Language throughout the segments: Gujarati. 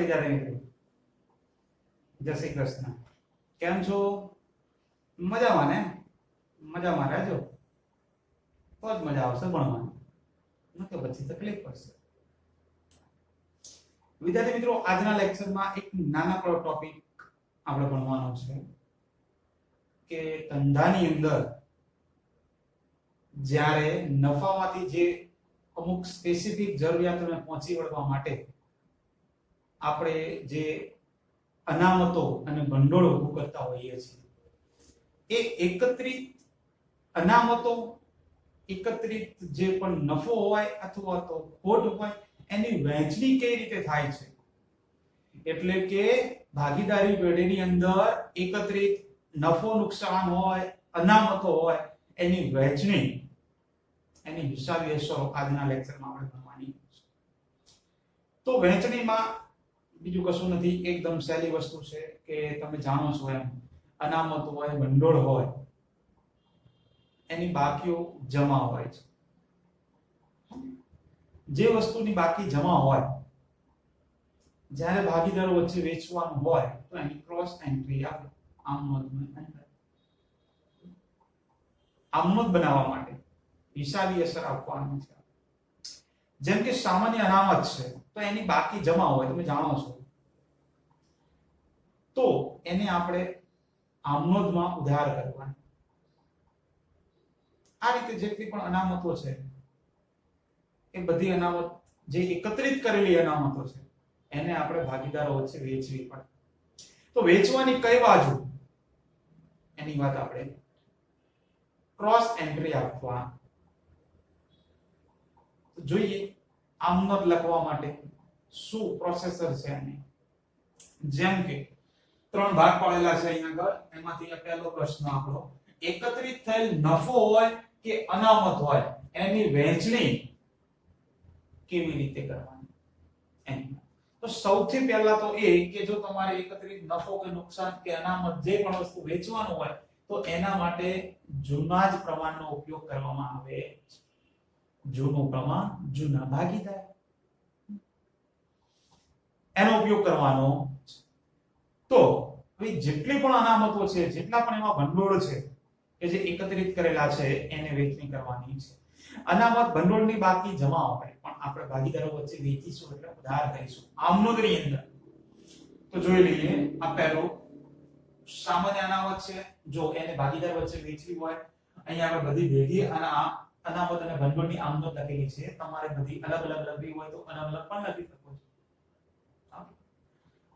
વિદ્યાર્થી મિત્રો, જય શ્રી કૃષ્ણ. કેમ છો? મજામાં ને? મજામાં રહેજો તો જ મજા આવશે ભણવાની, નકર પછી તકલીફ પડશે. વિદ્યાર્થી મિત્રો, આજના લેક્ચરમાં એક નાનકડો ટોપિક આપણે ભણવાનો છે કે ધંધાની અંદર જ્યારે નફામાંથી જે અમુક સ્પેસિફિક જરૂરિયાતોને પહોંચી વળવા માટે આપણે જે અનામતો અને ભંડોળ ઊભું કરતા હોઈએ છીએ, એ એકત્રિત અનામતો, એકત્રિત જે પણ નફો હોય અથવા તો ખોટ હોય, એની વહેંચણી કઈ રીતે થાય છે. એટલે કે ભાગીદારી પેઢીની અંદર એકત્રિત નફો નુકસાન હોય, અનામતો હોય, એની વહેંચણી, એની હિસાબી અસરો આજના લેક્ચરમાં આપણે ભણવાની છે. તો વહેંચણીમાં બીજું કશું નથી, એકદમ સહેલી વસ્તુ છે કે તમે જાણો છો એમ અનામત હોય, ભંડોળ હોય, એની બાકીઓ જમા હોય છે. જે વસ્તુની બાકી જમા હોય, જ્યારે ભાગીદારો વચ્ચે વેચવાનું હોય તો એની ક્રોસ એન્ટ્રી આવે. આમનોંધ બનાવવા માટે હિસાબી અસર આપવાની છે. જેમ કે સામાન્ય અનામત છે તો એની બાકી જમા હોય, તમે જાણો છો, તો એને આપણે આમનોંધમાં ઉધાર કરવાની. આ રીતે જેટલી પણ અનામતો છે એ બધી અનામત જે એકત્રિત કરેલી અનામતો છે એને આપણે ભાગીદારો વચ્ચે વેચવી પડે. તો વેચવાની કઈ બાજુ, એની વાત આપણે ક્રોસ એન્ટ્રી આપવા જોઈએ. આમનોંધ લખવા માટે શું પ્રોસેસર છે એની? જેમ કે ત્રણ ભાગ પાડેલા છે અહીંયા આગળ, એમાંથી આ પહેલો પ્રશ્ન આપણો, એકત્રિત થયેલ નફો હોય કે અનામત હોય એની વહેંચણી કેવી રીતે કરવાની એની. તો સૌથી પહેલા તો એ કે જો તમારે એકત્રિત નફો કે નુકસાન કે અનામત જે પણ વસ્તુ વેચવાનું હોય તો એના માટે જૂના જ પ્રમાણનો ઉપયોગ કરવામાં આવે. જૂનું પ્રમાણ, જૂના ભાગીદાર, એનો ઉપયોગ કરવાનો. તો જેટલી પણ અનામતો છે, જેટલા પણ એમાં ભંડોળ છે કે જે એકત્રિત કરેલા છે એને વેચણી કરવાની છે. અનામત ભંડોળની બાકી જમા હોય પણ આપણે ભાગીદારો વચ્ચે વેચીશું એટલે ઉધાર કરીશું આમનોંધની અંદર. તો જોઈ લઈએ, આ પહેલો સામાન્ય અનામત છે. જો એને ભાગીદાર વચ્ચે વેચવી હોય, અહીંયા આપણે બધી ભેગી અને અનામત અને ભંડોળની આમનોંધ લખેલી છે. તમારે બધી અલગ અલગ લખવી હોય તો અલગ અલગ પણ લખી શકો છો.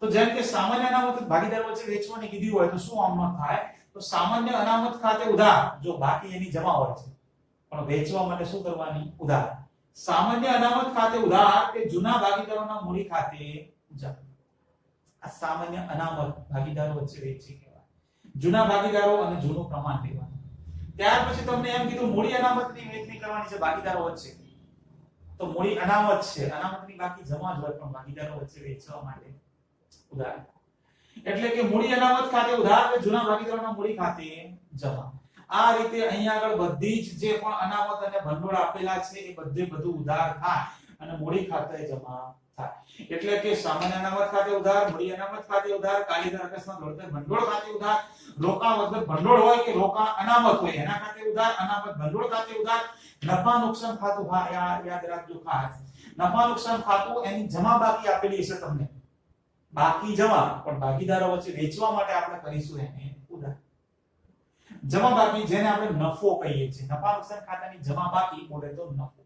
તો જેમ કે સામાન્ય અનામત ભાગીદાર વચ્ચે વેચવાની કીધી હોય તો શું આમનોંધ થાય? તો સામાન્ય અનામત ખાતે ઉધાર, જો બાકી એની જમા હોય છે પણ વેચવા માટે શું કરવાની? ઉધાર. સામાન્ય અનામત ખાતે ઉધાર કે જૂના ભાગીદારોના મૂડી ખાતે જમા. આ સામાન્ય અનામત ભાગીદારો વચ્ચે વેચી કહેવાય. જૂના ભાગીદારો અને જૂનું પ્રમાણ લેવાનું. ત્યાર પછી તમને એમ કીધું મૂડી અનામતની વેચણી કરવાની છે ભાગીદારો વચ્ચે. તો મૂડી અનામત છે, અનામતની બાકી જમા જ હોય પણ ભાગીદારો વચ્ચે વેચવા માટે ઉધાર. એટલે કે મૂડી અનામત ખાતે ઉધાર કે જૂના ભાગીદારોના મૂડી ખાતે જમા. આ રીતે અહીંયા આગળ બધી જ જે પણ અનામત અને ભંડોળ આપેલા છે એ બધું ઉધાર થાય અને મૂડી ખાતે જમા થાય. એટલે કે સામાન્ય અનામત ખાતે ઉધાર, મૂડી અનામત ખાતે ઉધાર, કાર્યધાર અકસ્માત વળતર ભંડોળ ખાતે ઉધાર, રોકાણ વગર ભંડોળ હોય કે રોકાણ અનામત હોય એના ખાતે ઉધાર, અનામત ભંડોળ ખાતે ઉધાર, નફા નુકસાન ખાતું, હા યાદ રાખજો ખાસ, નફા નુકસાન ખાતું એની જમા બાકી આપેલી છે તમને, બાકી જમા, પણ ભાગીદારો વચ્ચે વેચવા માટે આપણે કરીશું એને ઉધાર. જમા બાકી જેને આપણે નફો કહીએ છીએ, નફા નુકસાન ખાતાની જમા બાકી બોલે તો નફો.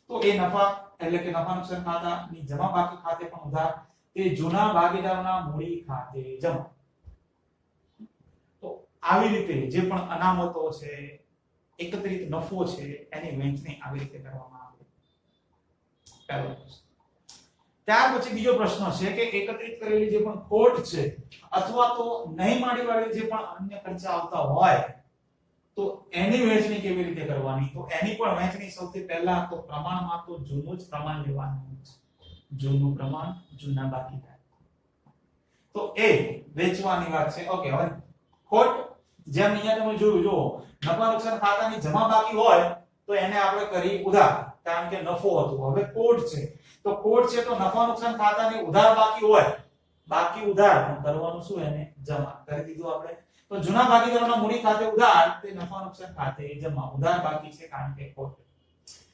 તો એ નફા એટલે કે નફા નુકસાન ખાતાની જમા બાકી ખાતે પણ ઉધાર, તે જૂના ભાગીદારોના મૂડી ખાતે જમા. તો આવી રીતે જે પણ અનામતો છે, એકત્રિત નફો છે, એની વહેંચણી આવી રીતે કરવામાં આવે. પહેલો પ્રશ્ન. ત્યાર પછી બીજો પ્રશ્ન છે કે એકત્રિત કરેલી જે પણ ખોટ છે અથવા તો નહીં માડી વાળી જે પણ અન્ય ખર્ચા આવતા હોય તો એની વહેંચણી કેવી રીતે કરવાની? તો એની પણ વહેંચણી સૌથી પહેલા તો પ્રમાણમાં તો જૂનું જ પ્રમાણ લેવાનું છે. જૂનું પ્રમાણ, જૂના બાકીદાર. તો એ વેચવાની વાત છે. ઓકે, હવે ખોટ, જેમ અહીંયા તમે જોયું, જો નફા નુકસાન ખાતાની જમા બાકી હોય તો એને આપણે કરી ઉધાર, કારણ કે નફો હતો. હવે ખોટ છે, તો ખોટ છે તો નફા નુકસાન ખાતાની ઉધાર બાકી હોય, બાકી ઉધાર પણ કરવાનું શું એને જમા કરી દીધું આપણે. તો જૂના ભાગીદારોના મૂડી ખાતે ઉધાર તે નફા નુકસાન ખાતે જમા. ઉધાર બાકી છે કારણ કે ખોટ.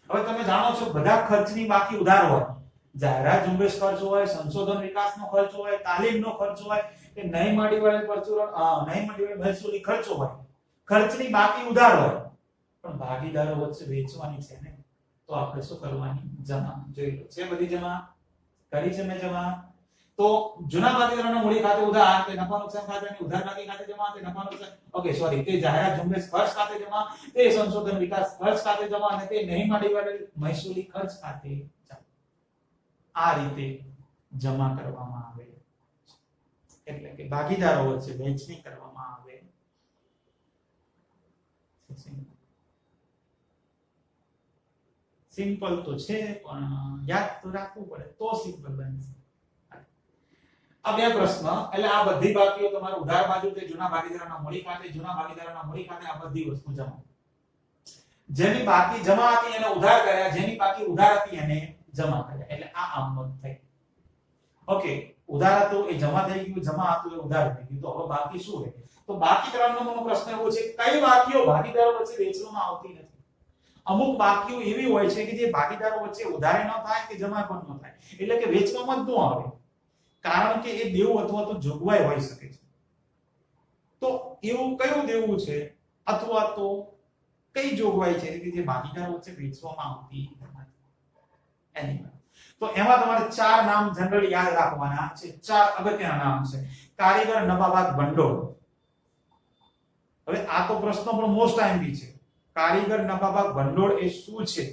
હવે તમે જાણો છો બધા ખર્ચની બાકી ઉધાર હોય. જાહેરાત ઝુંબેશ ખર્ચ હોય, સંશોધન વિકાસનો ખર્ચ હોય, તાલીમનો ખર્ચ હોય કે નહીં માંડી વાળેલ પરચુરણ નહીં માંડી વાળેલ મહેસૂલી ખર્ચો હોય. ખર્ચની બાકી ઉધાર હોય પણ ભાગીદારો વચ્ચે વેચવાની છે ને, તો આપણે શું કરવાની? જમા. જોઈ લો છે બધી જમા કરી છે મેં જમા. તો જૂના ભાગીદારોના મૂડી ખાતે ઉધાર તે નફા નુકસાન ખાતાની ઉધાર બાકી ખાતે જમા, તે નફા નુકસાન તે જાહેરાત ઝુંબેશ ખર્ચ ખાતે જમા, તે સંશોધન વિકાસ ખર્ચ ખાતે જમા અને તે નહીં માંડી વાળેલ મહેસૂલી ખર્ચ ખાતે જમા. આ રીતે જમા કરવામાં આવે, એટલે કે ભાગીદારો વચ્ચે વહેંચણી કરવામાં આવે. સિમ્પલ તો છે પણ યાદ તો રાખવું પડે તો સિમ્પલ બનશે. આ બે પ્રશ્ન એટલે આ બધી બાકીઓ તમારું ઉધાર બાજુ તે જૂના ભાગીદારોના મૂડી ખાતે, જૂના ભાગીદારોના મૂડી ખાતે આ બધી વસ્તુ જમા. જેની બાકી જમા હતી એને ઉધાર કર્યા, જેની બાકી ઉધાર હતી એને જમા કર્યા. એટલે આ આમનોંધ થઈ. ઓકે, ઉધાર હતું એ જમા થઈ ગયું, જમા હતું એ ઉધાર થઈ ગયું. તો હવે બાકી શું રહે? તો બાકી 3 નંબરનો પ્રશ્ન એવો છે કઈ બાકીઓ ભાગીદારો વચ્ચે વેચવામાં આવતી નથી. અમુક બાકીઓ એવી હોય છે કે જે ભાગીદારો વચ્ચે ઉધારે ન થાય કે જમા પણ ન થાય, એટલે કે વેચવામાં જ ન આવે, કારણ કે એ દેવું અથવા તો જોગવાઈ હોઈ શકે છે. તો એવું કયું દેવું છે અથવા તો કઈ જોગવાઈ છે કે જે ભાગીદારો વચ્ચે વેચવામાં આવતી નથી? એની તો એમાં તમારે 4 નામ જનરલી યાદ રાખવાના છે. 4 અગત્યના નામ છે. કારીગર નફાભાગ ભંડોળ. હવે આ તો પ્રશ્ન પણ મોસ્ટ આઈએમપી છે. કારીગર નફાભાગ ભંડોળ એ શું છે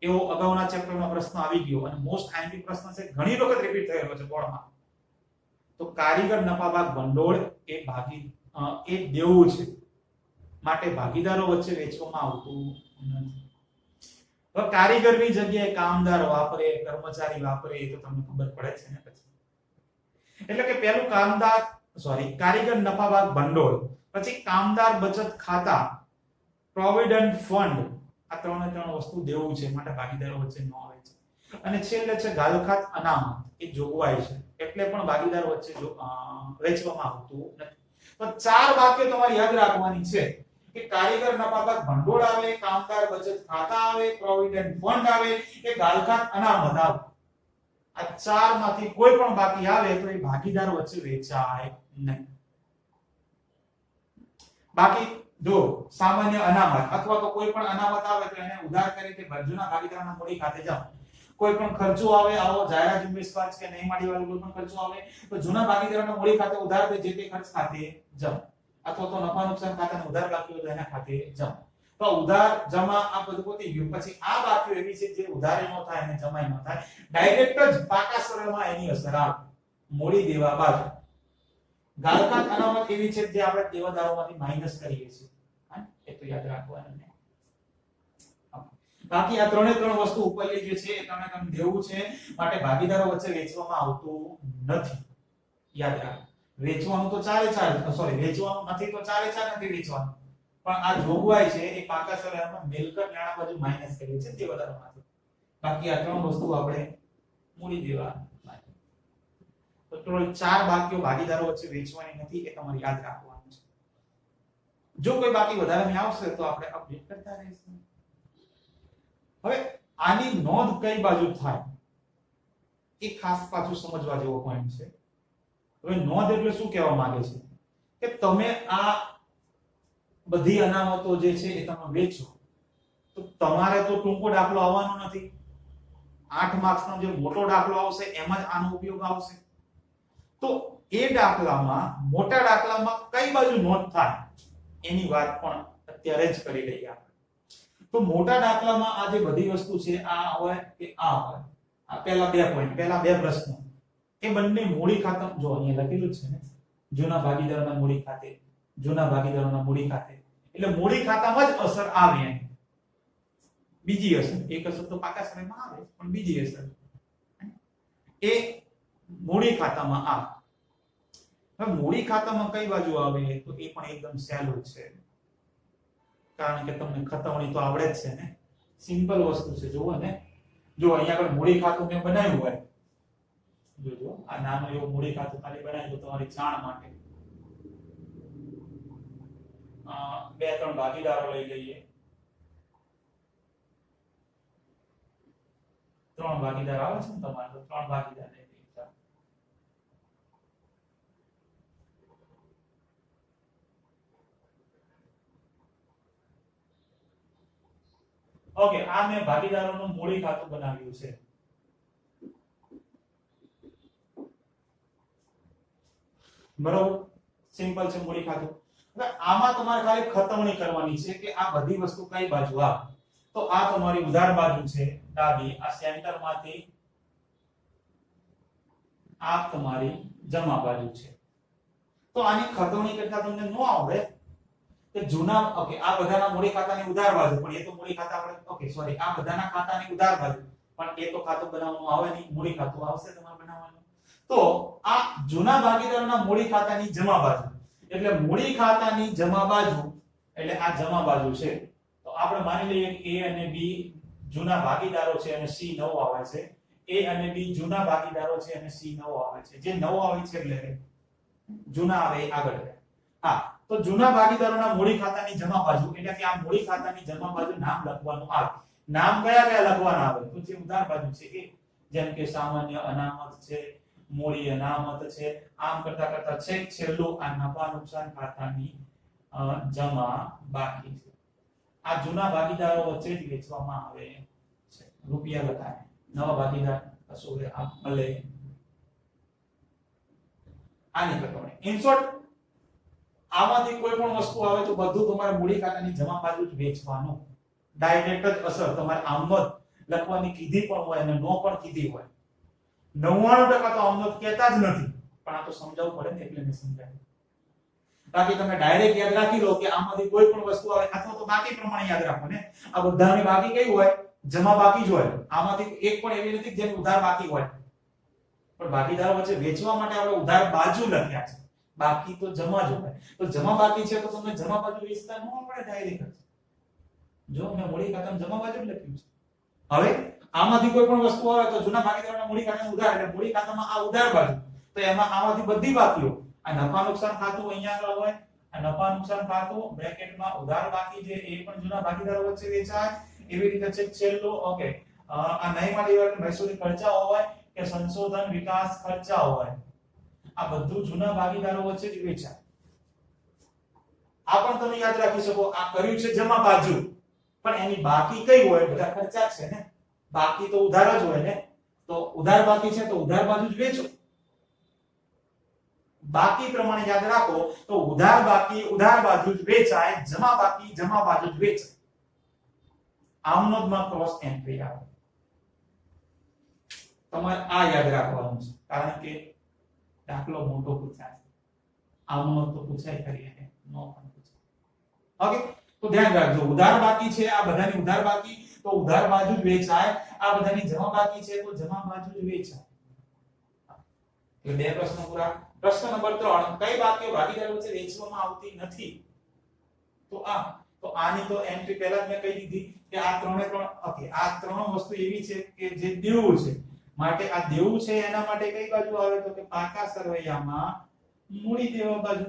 એવો અગાઉના ચેપ્ટરમાં પ્રશ્ન આવી ગયો અને મોસ્ટ આઈએમપી પ્રશ્ન છે, ઘણી વખત રિપીટ થયેલો છે બોર્ડમાં. તો કારીગર નફાભાગ ભંડોળ એ દેવું છે, માટે ભાગીદારો વચ્ચે વેચવામાં આવતું નથી. હવે કારીગરની જગ્યાએ કામદાર વાપરે, કર્મચારી વાપરે તો તમને ખબર પડે છે ને પછી. એટલે કે પહેલું કારીગર નફાભાગ ભંડોળ, પછી કામદાર બચત ખાતા, પ્રોવિડન્ટ ફંડ, આ 3 વસ્તુ દેવું છે માટે ભાગીદારો વચ્ચે ન આવે છે. અને છેલ્લે છે ગાલખાત અનામત, એ જોગવાઈ છે એટલે પણ ભાગીદારો વચ્ચે વેચવામાં આવતું નથી. તો 4 વાક્યો તમારે યાદ રાખવાની છે કે કારીગર નફાભાગ ભંડોળ આવે, કામદાર બચત ખાતા આવે, પ્રોવિડન્ટ ફંડ આવે કે ગાલખાત અનામત આવે. આ 4 માંથી કોઈ પણ બાકી આવે તો એ ભાગીદારો વચ્ચે વેચાય નહીં. બાકી જો સામાન્ય અનામત અથવા તો કોઈ પણ અનામત આવે તો એને ઉધાર કરી તે જૂના ભાગીદારોના મૂડી ખાતે જાઓ. કોઈ પણ ખર્ચો આવે, આવો જાહેરાત ઝુંબેશ ખર્ચ કે નહીં માંડી વાળો કોઈ પણ ખર્ચો આવે તો જૂના ભાગીદારોના મૂડી ખાતે ઉધાર દે, જે તે ખર્ચ ખાતે જાઓ. અથવા તો નફા નુકસાન ખાતાને ઉધાર બાકી હોય તો એના ખાતે જાઓ. તો ઉધાર જમા આ બધું પતી ગયું. પછી આ બાકીઓ એવી છે જે ઉધારે ન થાય અને જમાય ન થાય, ડાયરેક્ટ જ પાકા સરળમાં એની અસર આવે મૂડી દેવા બાજુ. ગાલખાત અનામત એવી છે જે આપણે દેવાદારોમાંથી માઈનસ કરીએ છીએ, એ તો યાદ રાખવાનું ને. બાકી આ 3 વસ્તુ ઉપરની જે છે એ તમને દેવું છે માટે ભાગીદારો વચ્ચે વેચવામાં આવતું નથી. યાદ રાખો, વેચવાનું તો વેચવાનું નથી તો 4 નથી વેચવાનું, પણ આ જોગવાઈ છે એ પાકા સરળમાં મિલકત નાણા બાજુ માઈનસ કરીએ છીએ દેવાદારોમાંથી. બાકી આ 3 વસ્તુ આપણે મૂડી દેવા. તો ટોટલ 4 બાકીઓ ભાગીદારો વચ્ચે વેચવાની નથી, એ તમારે યાદ રાખવાનું છે. જો કોઈ બાકી વધારાની આવશે તો આપણે અપડેટ કરતા રહીશું. હવે આની નોંધ કઈ બાજુ થાય એ ખાસ પાછું સમજવા જેવો પોઈન્ટ છે. હવે નોંધ એટલે શું કહેવા માંગે છે કે તમે આ બધી અનામતો જે છે એ તમે વેચો તો તમારે તો ટૂંકો દાખલો આવવાનો નથી. 8 માર્ક્સનો જે મોટો દાખલો આવશે એમાં જ આનો ઉપયોગ આવશે. તો એ દાખલામાં મોટા દાખલામાં કઈ બાજુ નોંધ થાય એની વાત પણ અત્યારે જ કરી લઈએ આપણે. તો મોટા દાખલામાં આ જે બધી વસ્તુ છે આ હોય કે આ હોય, આ પહેલા 2 પોઈન્ટ, પહેલા 2 પ્રશ્નો એ બંને મૂડી ખાતા, જો અહીંયા લખેલું છે ને જૂના ભાગીદારોના મૂડી ખાતે, જૂના ભાગીદારોના મૂડી ખાતે, એટલે મૂડી ખાતામાં જ અસર આવે. બીજી અસર, એક અસર તો પાકા સમયમાં આવે પણ બીજી અસર એ મૂડી ખાતામાં આવે. હવે મૂડી ખાતામાં કઈ બાજુ આવે તો એ પણ એકદમ સહેલું છે, કારણ કે તમને ખતવણી તો આવડે જ છે ને, સિમ્પલ વસ્તુ છે. જુઓ ને જો અહીંયા આગળ મૂડી ખાતું મેં બનાવ્યું હોય, જોજો આ નાનું એવું મૂડી ખાતું ખાલી બનાવ્યું તમારી જાણ માટે. બે ત્રણ ભાગીદારો લઈ લઈએ, ત્રણ ભાગીદાર આવે છે ને તમારે, તો ત્રણ ભાગીદાર લઈ લઈએ. ઓકે, આ મેં ભાગીદારોનું મૂડી ખાતું બનાવ્યું છે. બરોબર, સિમ્પલ છે મૂડી ખાતું. હવે આમાં તમારે ખાલી ખતમણી કરવાની છે કે આ બધી વસ્તુ કઈ બાજુ આવે. તો આ તમારી ઉધાર બાજુ છે ડાબી, આ સેન્ટર માંથી આ તમારી જમા બાજુ છે. તો આની ખતમણી કરતા તમને ન આવડે કે જૂના, ઓકે, આ બધાના મૂડી ખાતાની ઉધાર બાજુ, પણ એ તો મૂડી ખાતા આપણે, ઓકે સોરી, આ બધાના ખાતાની ઉધાર બાજુ, પણ એ તો ખાતું બનાવવાનું આવે નહીં, મૂડી ખાતું આવશે તમારે બનાવવાનું. તો આ જૂના ભાગીદારોના મૂડી ખાતાની જમા બાજુ, એટલે મૂડી ખાતાની જમા બાજુ એટલે આ જમા બાજુ છે. તો આપણે માની લઈએ કે A અને B જૂના ભાગીદારો છે અને C નવો આવે છે. A અને B જૂના ભાગીદારો છે અને C નવો આવે છે. જે નવો આવે છે એટલે જૂના આવે આગળ. હા, તો જૂના ભાગીદારોના મૂડી ખાતાની જમા બાજુ એટલે કે આ મૂડી ખાતાની જમા બાજુ નામ લખવાનું આવે. નામ કયા કયા લખવાના આવે? તો જે ઉધાર બાજુ છે એ, જેમ કે સામાન્ય અનામત છે, મૂડી અનામત છે, આમ કરતા કરતા છેલ્લું આ નફા નુકસાન ખાતાની જમા બાકી છે. આ જૂના ભાગીદારો વચ્ચે જ વેચવામાં આવે છે. રૂપિયા લખાય, નવા ભાગીદાર કશું આ મળે. આની ખતમણી. ઇન શોર્ટ, આમાંથી કોઈ પણ વસ્તુ આવે તો બધું તમારે મૂડી ખાતાની જમા બાજુ જ વેચવાનું. ડાયરેક્ટ જ અસર તમારે આમનોંધ લખવાની કીધી પણ હોય અને નો પણ કીધી હોય. 99% તો આમનોંધ કહેતા જ નથી, પણ આ તો સમજાવવું પડે ને એટલે મેં સમજાવ્યું. બાકી તમે ડાયરેક્ટ યાદ રાખી લો કે આમાંથી કોઈ પણ વસ્તુ આવે, અથવા તો બાકી પ્રમાણે યાદ રાખો ને. આ બધાની બાકી કઈ હોય? જમા બાકી જ હોય. આમાંથી એક પણ એવી નથી જેની ઉધાર બાકી હોય. પણ ભાગીદારો વચ્ચે વેચવા માટે આપણે ઉધાર બાજુ લખ્યા છે, બાકી તો જમા જ હોય. તો જમા બાકી છે તો તમને જમા બાજુ વેચતા ન પડે ડાયરેક્ટ. જો મેં મૂડી ખાતામાં જમા બાજુ જ લખ્યું છે. હવે આમાંથી કોઈ પણ વસ્તુ આવે તો જૂના ભાગીદારોના મૂડી ખાતાનું ઉધાર, એટલે મૂડી ખાતામાં આ ઉધાર બાજુ. તો એમાં આમાંથી બધી બાકીઓ, આ નફા નુકસાન ખાતું અહીંયા આગળ હોય, આ નફા નુકસાન ખાતું બ્રેકેટમાં ઉધાર બાકી છે એ પણ જૂના ભાગીદારો વચ્ચે વેચાય. એવી રીતે છે છેલ્લું, ઓકે, આ નહીમાં ડિવાઇડ મહેસૂલી ખર્ચાઓ હોય કે સંશોધન વિકાસ ખર્ચાઓ હોય, આ બધું જૂના ભાગીદારો વચ્ચે જ વેચાય. આ પણ તમે યાદ રાખી શકો. આ કર્યું છે જમા બાજુ, પણ એની બાકી કઈ હોય? બધા ખર્ચા છે ને, બાકી તો ઉધાર જ હોય ને. તો ઉધાર બાકી છે તો ઉધાર બાજુ જ વેચો. બાકી પ્રમાણે યાદ રાખો તો ઉધાર બાકી ઉધાર બાજુ જ વેચાય, જમા બાકી જમા બાજુ જ વેચાય. આમનોંધમાં ક્રોસ એન્ટ્રી આવે. તમારે આ યાદ રાખવાનું છે, કારણ કે દાખલો મોટો પૂછાય. આમનોંધ તો પૂછાય કરી અને નો પણ પૂછાય. ઓકે, તો ધ્યાન રાખજો. ઉધાર બાકી છે, આ બધાની ઉધાર બાકી, તો ઉધાર બાજુ જ વેચાય. આ બધાની જમા બાકી છે તો જમા બાજુ જ વેચાય. એટલે બે પ્રશ્નો પૂરા. પ્રશ્ન નંબર 3, કઈ બાકીઓ ભાગીદારો વચ્ચે વેચવામાં આવતી નથી? તો આની તો એન્ટ્રી પહેલા જ મેં કહી દીધી કે આ ત્રણે ત્રણ, ઓકે, આ ત્રણ વસ્તુ એવી છે કે જે દેવું છે. માટે આ દેવું છે એના માટે કઈ બાજુ આવે? તો કે પાકા સરવૈયામાં મૂડી દેવા બાજુ.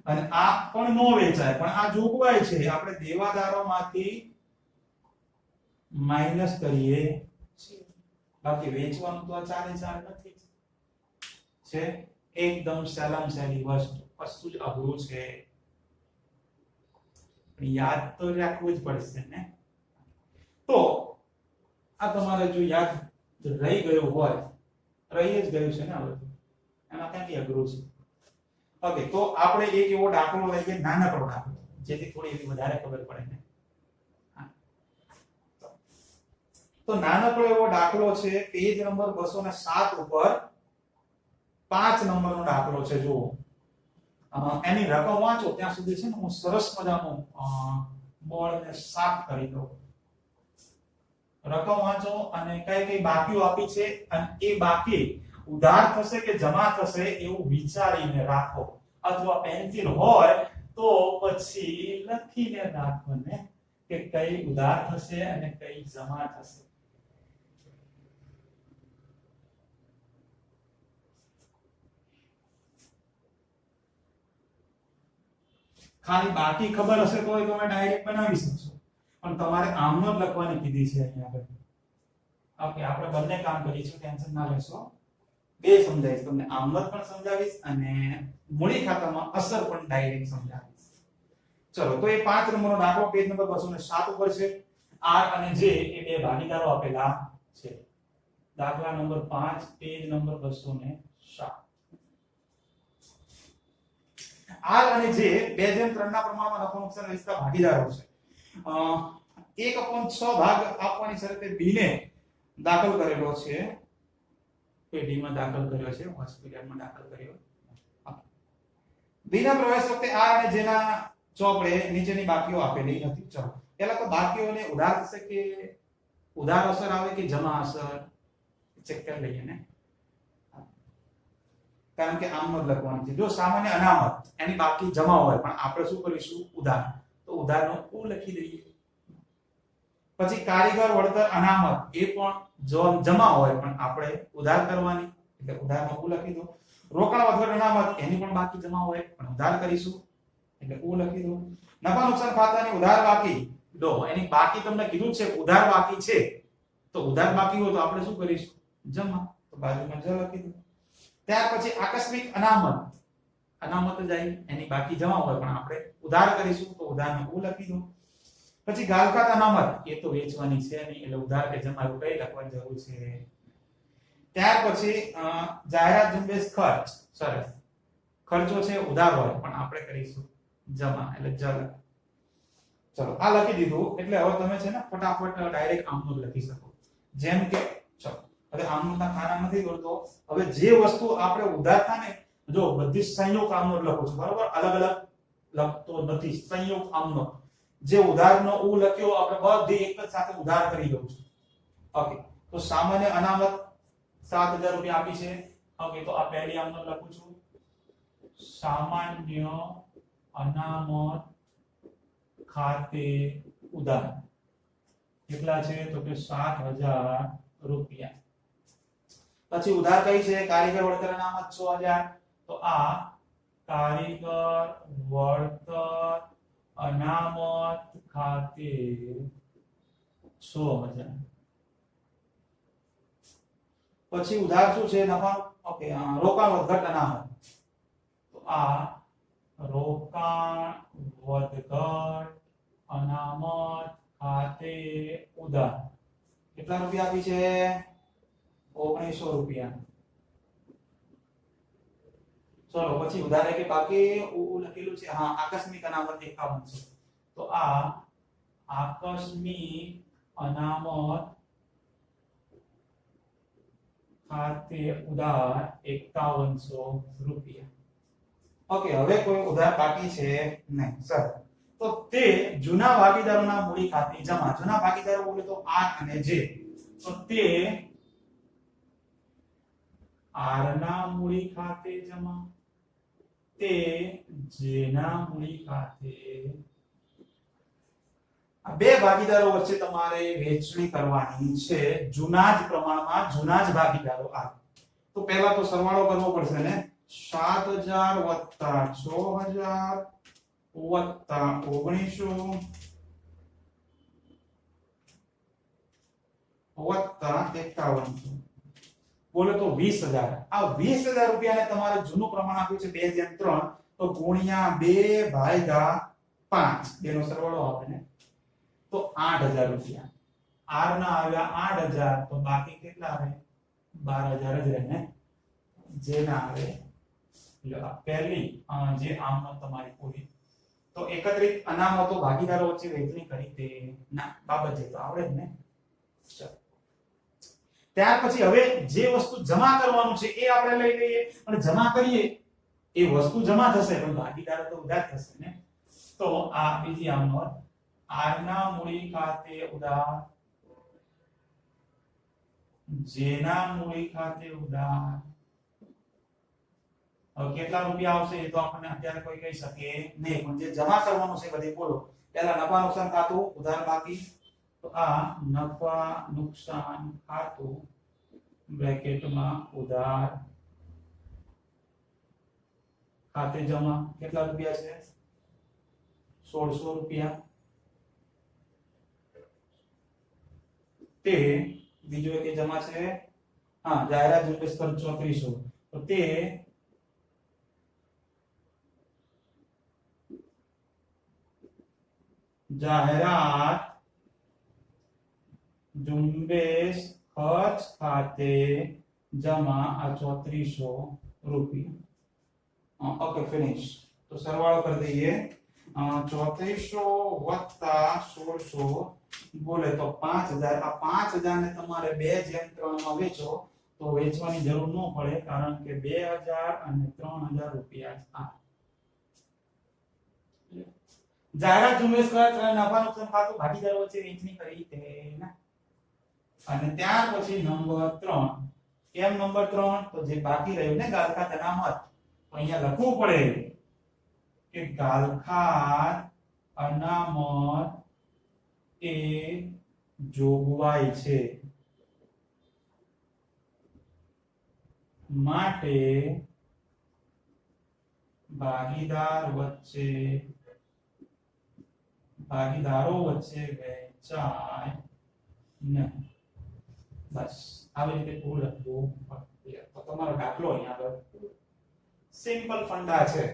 અને આ પણ નો વેચાય, પણ આ જોગવાઈ છે, આપણે દેવાદારોમાંથી માઈનસ કરીએ છીએ. બાકી વેચવાનું તો ચાલે નથી છે. એકદમ સહેલામ સહેલી વસ્તુ, વસ્તુ જ અઘરું છે, યાદ તો રાખવું જ પડશે ને. તો આ તમારે જો યાદ રહી ગયું હોય, રહી જ ગયું છે ને, હવે એમાં ક્યાંથી અઘરું છે. ઓકે, તો આપણે એક એવો દાખલો લઈએ, નાનકડો દાખલો, જેથી થોડી એવી વધારે ખબર પડે ને. તો નાનકડો એવો દાખલો છે, પેજ નંબર 207 ઉપર 5 નંબરનો દાખલો છે. જુઓ, એની રકમ વાંચો ત્યાં સુધી છે ને હું સરસ મજાનું બોર્ડને સાફ કરી દઉં. રકમ વાંચો અને કઈ કઈ બાકીઓ આપી છે અને એ બાકી ઉધાર થશે કે જમા થશે એવું વિચારીને રાખો, અથવા પેન્સિલ હોય તો પછી લખીને રાખો ને કે કઈ ઉધાર થશે અને કઈ જમા થશે. ખાલી બાકી ખબર હશે તો તમે ડાયરેક્ટ બનાવી શકશો, પણ તમારે આમનો જ લખવાની કીધી છે અહીંયા આગળ. ઓકે, આપણે બંને કામ કરીશું, ટેન્શન ના લેશો. બે સમજાવીશ તમને, આમનો પણ સમજાવીશ અને મૂડી ખાતામાં અસર પણ ડાયરેક્ટ સમજાવીશ. ચલો, તો એ 5 નંબરનો દાખલો પેજ નંબર 207 ઉપર છે. આર અને જે એ બે ભાગીદારો આપેલા છે. દાખલા નંબર 5 પેજ નંબર 207. આર અને જે 2:3 ના પ્રમાણમાં નફો નુકસાન વહેંચતા ભાગીદારો છે. 1/6 ભાગ આપવાની શરતે બી ને દાખલ કરેલો છે. પેઢીમાં દાખલ કર્યો છે, હોસ્પિટલમાં દાખલ કર્યો. બી ના પ્રવેશ વખતે આર અને જે ના ચોપડે નીચેની બાકીઓ આપેલી નથી. ચલો, પહેલા તો બાકીઓને ઉધાર થશે કે ઉધાર અસર આવે કે જમા અસર ચેક કરી લઈએ ને. કારણ કે આમ જ લખવાનું છે. જો સામાન્ય અનામત એની બાકી જમા હોય પણ આપણે શું કરીશું, ઉધાર, તો ઉધારનો ઉ લખી દઈએ. પછી કારીગર વળતર અનામત એ પણ જો જમા હોય પણ આપણે ઉધાર કરવાની, એટલે ઉધારનો ઉ લખી દો. રોકડ વળતર અનામત એની પણ બાકી જમા હોય પણ ઉધાર કરીશું, એટલે ઉ લખી દો. નફા નુકસાન ખાતાની ઉધાર બાકી, લો એની બાકી તમને કીધું છે ઉધાર બાકી છે, તો ઉધાર બાકી હોય તો આપણે શું કરીશું, જમા, તો બાજુમાં જ લખી દો. ત્યાર પછી આકસ્મિક અનામત, અનામત જ આવી, એની બાકી જમા હોય પણ આપણે ઉધાર કરીશું, તો ઉધારનો ઉ લખી દો. પછી ગાલખાત અનામત એ તો વેચવાની છે નહીં, એટલે ઉધાર કે જમા એવું કઈ લખવાની જરૂર છે. ત્યાર પછી જાહેરાત ઝુંબેશ ખર્ચ, સરસ, ખર્ચો છે ઉધાર હોય પણ આપણે કરીશું જમા, એટલે જલ. ચલો, આ લખી દીધું એટલે હવે તમે છે ને ફટાફટ ડાયરેક્ટ આમનું લખી શકો. જેમ કે ચલો, હવે આમનું ખાના નથી દોરતો. હવે જે વસ્તુ આપણે ઉધાર થાય ને, જો બધી સંયોગ આમનો લખું છું, બરોબર, અલગ અલગ લખતો નથી, સંયોગ આમનો. જે ઉધારનો ઉ લખ્યો આપણે બધી એક જ સાથે ઉધાર કરી દઉં છું. ઓકે, તો સામાન્ય અનામત 7000 રૂપિયા આપી છે. ઓકે, તો આ પહેલી આમનો લખું છું, સામાન્ય અનામત ખાતે ઉધાર કેટલા છે, તો કે 7000 રૂપિયા. પછી ઉધાર કઈ છે, કારીગર વળતર અનામત 6000, તો આ કારીગર વળતર અનામત ખાતે 6000. પછી ઉધાર શું છે, નફા, ઓકે, રોકાણ વધઘટ અનામત, તો આ રોકાણ વધઘટ અનામત ખાતે ઉધાર કેટલા રૂપિયા આપી છે, 1900 રૂપિયા. ચલો, પછી ઉધાર કે બાકી લખેલું છે, હા, આકસ્મિક અનામત 51 છે, તો આ આકસ્મિક અનામત ખાતે ઉધાર 5100 રૂપિયા. ઓકે, હવે કોઈ ઉધાર બાકી છે નહીં, સર. તો તે જૂના ભાગીદારોના મૂડી ખાતે જમા. જૂના ભાગીદારો બોલે તો આર અને જે, તો તે આર ના મૂડી ખાતે જમા, તે જેના મૂડી ખાતે. આ બે ભાગીદારો વચ્ચે તમારે વહેંચણી કરવાની છે, જૂના જ પ્રમાણમાં, જૂના જ ભાગીદારો. આ તો પહેલા તો સરવાળો કરવો પડશે ને, 7000 વત્તા 6000 વત્તા 1900 વત્તા 5100, બોલે તો 20000. આ 20000 રૂપિયાને તમારે જૂનું પ્રમાણ આપ્યું છે 2:3, તો ગુણ્યા 2/5, બેનો સરવાળો આવે ને, તો 8000 રૂપિયા. આર ના આવ્યા 8000, તો બાકી કેટલા આવે, 12000 જ રહે ને. જે ના આવે એટલે પહેલી જે આમનો તમારી પૂરી. તો એકત્રિત અનામતો ભાગીદારો વચ્ચે વહેંચણી કરી તે ના બાબત છે, તો આવડે જ ને. ચલો, ત્યાર પછી હવે જે વસ્તુ જમા કરવાનું છે એ આપણે લઈ લઈએ, અને જમા કરીએ એ વસ્તુ જમા થશે પણ ભાગીદારો તો ઉધાર થશે ને. તો આ બીજી આમનો આર ના મૂડી ખાતે ઉધાર, જેના મૂડી ખાતે ઉધાર. હવે કેટલા રૂપિયા આવશે એ તો આપણને અત્યારે કોઈ કહી શકે નહીં, પણ જે જમા કરવાનું છે બધે બોલો, પહેલા નફા નુકસાન ખાતું ઉધાર બાકી, તો આ નફા નુકસાન ખાતું બ્રેકેટમાં ઉધાર ખાતે જમા કેટલા રૂપિયા છે 1600 રૂપિયા, તે બીજો એક જમા છે હા જાહેરાત ઝુંબેશ ખર્ચ 3400, તો તે જાહેરાત ઝુંબેશ ખર્ચ ખાતે જમા આ 3400 રૂપિયા. Okay finish. તો સરવાળો કરી દઈએ 3400 વત્તા 1600 બોલે તો 5000. આ 5000 ને તમારે 2:3 માં વેચો તો વેચવાની જરૂર ન પડે કારણ કે 2000 અને 3000 રૂપિયા આ જાહેરાત ઝુંબેશ ખર્ચ અને નફા નુકસાન ખાતું ભાગીદારો વચ્ચે વેચણી કરી તેના. અને ત્યાર પછી નંબર 3. કેમ નંબર 3? તો જે બાકી રહ્યું ને ગાલખાત અનામત, તો અહીંયા લખવું પડે કે ગાલખાત અનામત એ જોગવાઈ છે માટે ભાગીદારો વચ્ચે વહેંચાય નહીં. બસ આવી રીતે પૂરું લખવું પડે. તો તમારો દાખલો અહીંયા આગળ સિમ્પલ ફંડા છે.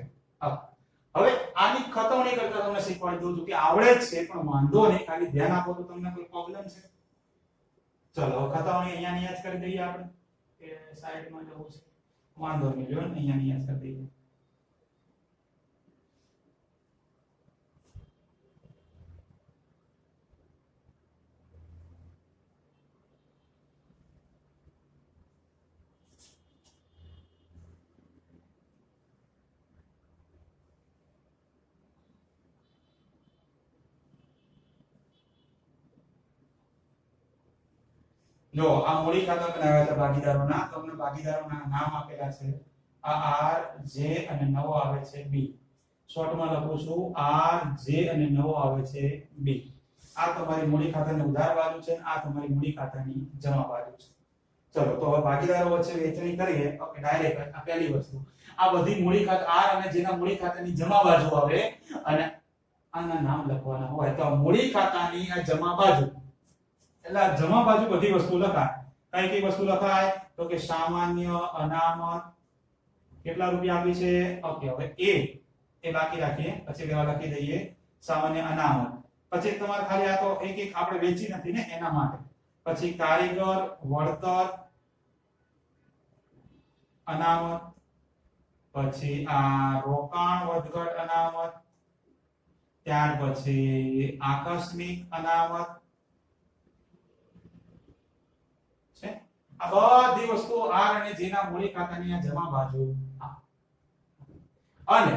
હવે આની ખતવણી કરતા તમને શીખવાડી દઉં છું કે આવડે જ છે પણ વાંધો નહીં, ખાલી ધ્યાન આપો તો તમને કોઈ પ્રોબ્લેમ છે. ચલો ખતવણી અહીંયા યાદ કરી દઈએ આપણે કે સાઈડમાં જવું છે, વાંધો નહીં, લ્યો અહીંયા યાદ કરી દઈએ. જો આ મૂડી ખાતા બનાવ્યા છે ભાગીદારોના, તો તમને ભાગીદારોના નામ આપેલા છે. આ આર જે અને નવો આવે છે બી. શોર્ટમાં લખું છું આર જે અને નવો આવે છે બી. આ તમારી મૂડી ખાતાની ઉધાર બાજુ છે, આ તમારી મૂડી ખાતાની જમા બાજુ છે. ચલો તો હવે ભાગીદારો વચ્ચે વેચણી કરીએ. ઓકે ડાયરેક્ટ આ પહેલી વસ્તુ, આ બધી મૂડી ખાતા આર અને જેના મૂડી ખાતાની જમા બાજુ આવે અને આના નામ લખવાના હોય તો મૂડી ખાતાની આ જમા બાજુ, એટલે આ જમા બાજુ બધી વસ્તુ લખાય. કઈ કઈ વસ્તુ લખાય? તો કે સામાન્ય અનામત કેટલા રૂપિયા આપી છે. ઓકે હવે એ બાકી રાખીએ, પછી લેવા લખી દઈએ સામાન્ય અનામત. પછી તમારે ખાલી આ તો એક એક આપણે વેચી નથી ને એના માટે. પછી કારીગર વળતર અનામત, પછી આ રોકાણ વધઘટ અનામત, ત્યાર પછી આકસ્મિક અનામત છે. આ બધી વસ્તુઓ આર અને જેના મૂડી ખાતાની આ જમા બાજુ, અને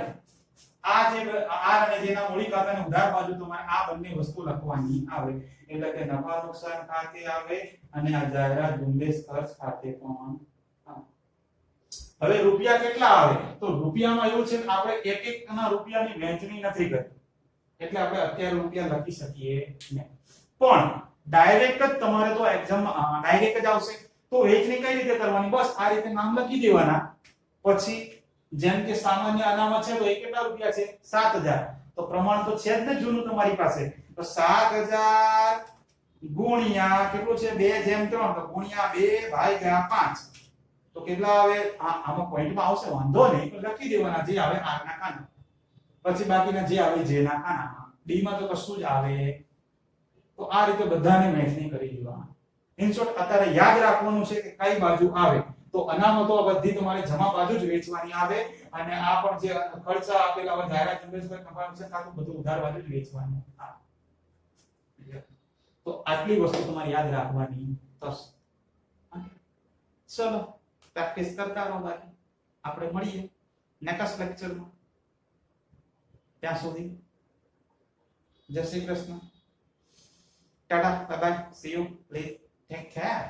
આ જે આર અને જેના મૂડી ખાતાની ઉધાર બાજુ તમારે આ બંને વસ્તુ લખવાની આવે. એટલે કે નફા નુકસાન ખાતે આવે અને આ જાહેરાત ઝુંબેશ ખર્ચ ખાતે પણ આવે. હવે રૂપિયા કેટલા આવે? તો રૂપિયામાં એવું છે કે આપણે એક એક ના રૂપિયાની વહેંચણી નથી કરી, એટલે આપણે અત્યારે રૂપિયા લખી શકીએ નહીં. પણ ડાયરેક્ટ જ તમારે તો એક્ઝામ ડાયરેક્ટ જ આવશે. તો વહેંચણી કઈ રીતે કરવાની? બસ આ રીતે નામ લખી દેવાના. પછી જેમ કે સામાન્ય અનામત છે તો એ કેટલા રૂપિયા છે? 7000. તો પ્રમાણ તો છે જ ને જૂનું તમારી પાસે. તો 7000 ગુણ્યા કેટલું છે? 2:3 તો ગુણ્યા 2/5. તો કેટલા આવે? આમાં પોઈન્ટમાં આવશે, વાંધો નહીં, તો લખી દેવાના જે આવે આર ના ખાના, પછી બાકીના જે આવે જે ના ખાનામાં. ડી માં તો કશું જ આવે. તો આ રીતે બધાને વહેંચણી કરી દેવાના. ઇન શોર્ટ અત્યારે યાદ રાખવાનું છે કે કઈ બાજુ આવે. તો અનામતો બધી તમારે જમા બાજુ જ વેચવાની આવે, અને આ પણ જે ખર્ચા આપેલા હોય જાહેરાત ઝુંબેશ ખર્ચ નફા નુકસાન ખાતું બધું ઉધાર બાજુ જ વેચવાનું આવે. તો આટલી વસ્તુ તમારે યાદ રાખવાની થશે. ચલો પ્રેક્ટિસ કરતા રહો. બાકી આપણે મળીએ નેક્સ્ટ લેક્ચરમાં. ત્યાં સુધી જય Shri Krishna. Tata, bye bye, C you, please take care.